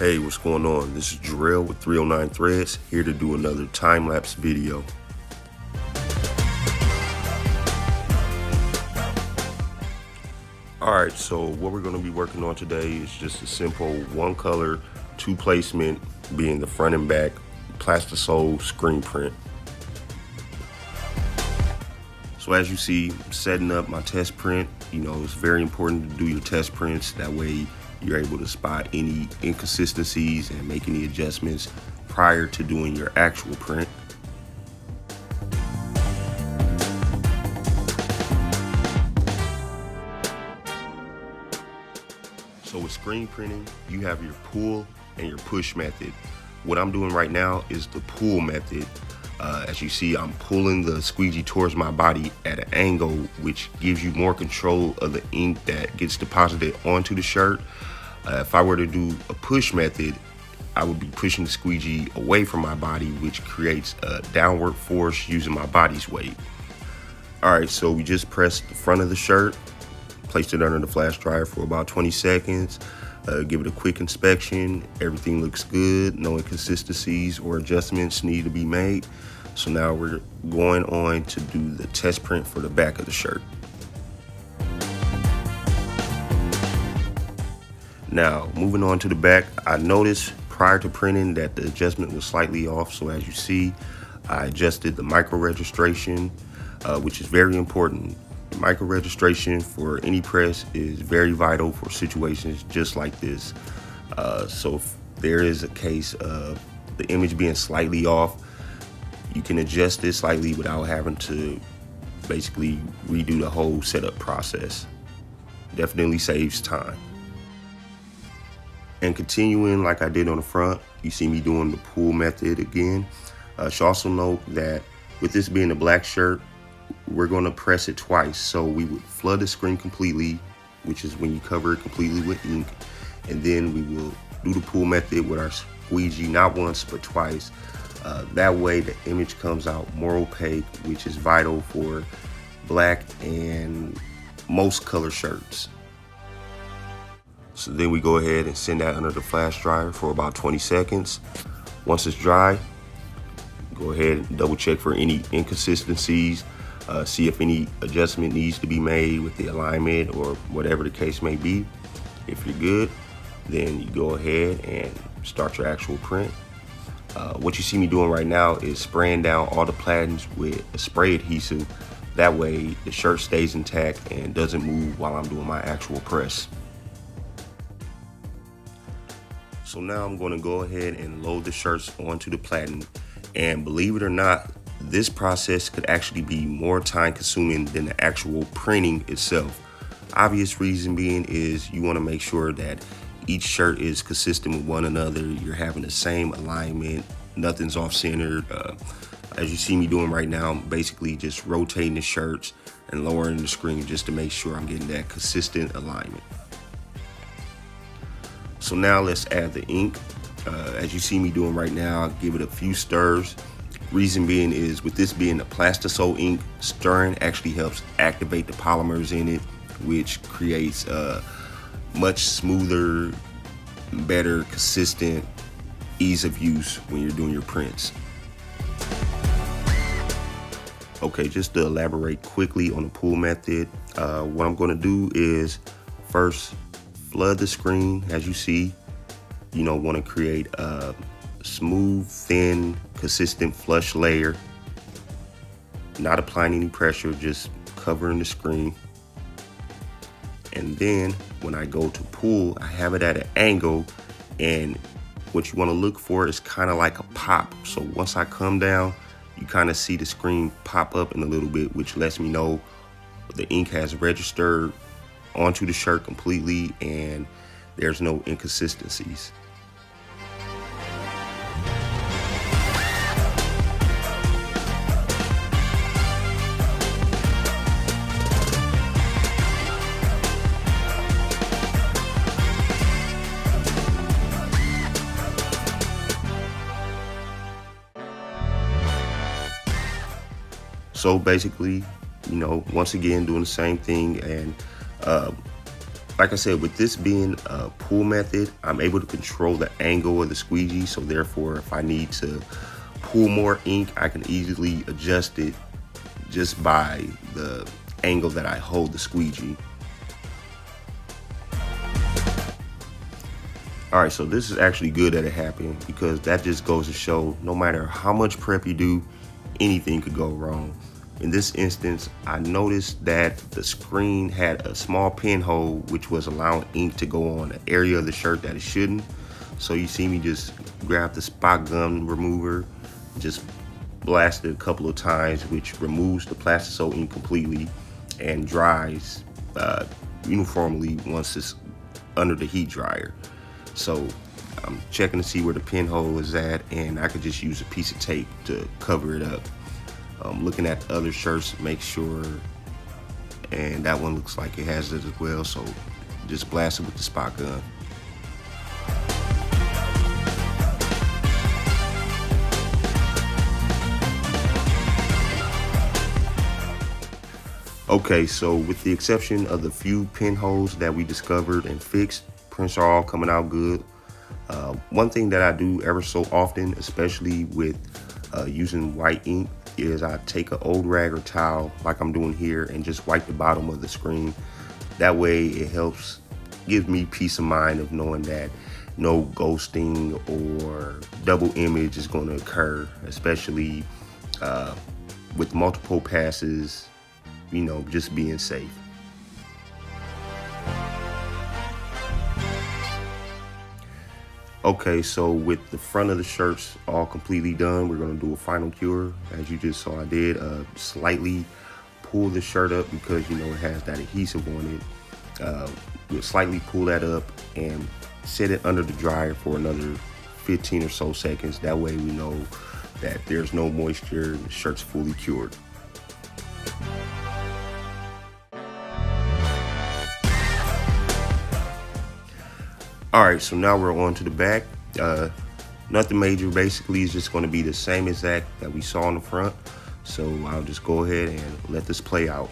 Hey, what's going on? This is Jarrell with 309 Threads, here to do another time-lapse video. Alright, so what we're going to be working on today is just a simple one color, two placement, being the front and back Plastisol screen print. So as you see, setting up my test print, it's very important to do your test prints. That way you're able to spot any inconsistencies and make any adjustments prior to doing your actual print. So with screen printing, you have your pull and your push method. What I'm doing right now is the pull method. As you see, I'm pulling the squeegee towards my body at an angle, which gives you more control of the ink that gets deposited onto the shirt. If I were to do a push method, I would be pushing the squeegee away from my body, which creates a downward force using my body's weight. All right, so we just pressed the front of the shirt, placed it under the flash dryer for about 20 seconds. Give it a quick inspection. Everything looks good. No inconsistencies or adjustments need to be made. So now we're going on to do the test print for the back of the shirt. Now, moving on to the back, I noticed prior to printing that the adjustment was slightly off. So as you see, I adjusted the micro registration, which is very important. Micro registration for any press is very vital for situations just like this. So if there is a case of the image being slightly off, you can adjust it slightly without having to basically redo the whole setup process. Definitely saves time. And continuing like I did on the front, you see me doing the pull method again. Should also note that with this being a black shirt, we're going to press it twice. So we would flood the screen completely, which is when you cover it completely with ink, and then we will do the pull method with our squeegee, not once but twice. That way the image comes out more opaque, which is vital for black and most color shirts. So then we go ahead and send that under the flash dryer for about 20 seconds. Once it's dry, go ahead and double check for any inconsistencies. See if any adjustment needs to be made with the alignment or whatever the case may be. If you're good, then you go ahead and start your actual print. What you see me doing right now is spraying down all the patterns with a spray adhesive. That way the shirt stays intact and doesn't move while I'm doing my actual press. So now I'm going to go ahead and load the shirts onto the platen, and believe it or not, this process could actually be more time consuming than the actual printing itself. Obvious reason being is you want to make sure that each shirt is consistent with one another. You're having the same alignment, nothing's off centered. As you see me doing right now, I'm basically just rotating the shirts and lowering the screen just to make sure I'm getting that consistent alignment. So now let's add the ink. As you see me doing right now, I'll give it a few stirs. Reason being is with this being a Plastisol ink, stirring actually helps activate the polymers in it, which creates a much smoother, better, consistent ease of use when you're doing your prints. Okay, just to elaborate quickly on the pull method, what I'm going to do is first flood the screen. As you see, want to create a smooth, thin, consistent flush layer, not applying any pressure, just covering the screen. And then when I go to pull, I have it at an angle, and what you want to look for is kind of like a pop. So once I come down, you kind of see the screen pop up in a little bit, which lets me know the ink has registered onto the shirt completely and there's no inconsistencies. So basically, once again, doing the same thing, and Like I said, with this being a pull method, I'm able to control the angle of the squeegee. So therefore, if I need to pull more ink, I can easily adjust it just by the angle that I hold the squeegee. All right, so this is actually good that it happened, because that just goes to show no matter how much prep you do, anything could go wrong. In this instance, I noticed that the screen had a small pinhole which was allowing ink to go on an area of the shirt that it shouldn't. So you see me just grab the spot gun remover, just blast it a couple of times, which removes the Plastisol ink completely and dries uniformly once it's under the heat dryer. So I'm checking to see where the pinhole is at, and I could just use a piece of tape to cover it up. Looking at the other shirts, make sure, and that one looks like it has it as well, so just blast it with the spot gun. Okay, so with the exception of the few pinholes that we discovered and fixed, prints are all coming out good. One thing that I do ever so often, especially with using white ink, is I take an old rag or towel like I'm doing here and just wipe the bottom of the screen. That way it helps give me peace of mind of knowing that no ghosting or double image is going to occur, especially with multiple passes, you know, just being safe. Okay, so with the front of the shirts all completely done, we're gonna do a final cure. As you just saw, I did slightly pull the shirt up because, you know, it has that adhesive on it. We'll slightly pull that up and set it under the dryer for another 15 or so seconds. That way we know that there's no moisture and the shirt's fully cured. All right, so now we're on to the back. Nothing major, basically. It's just going to be the same exact that we saw on the front. So I'll just go ahead and let this play out.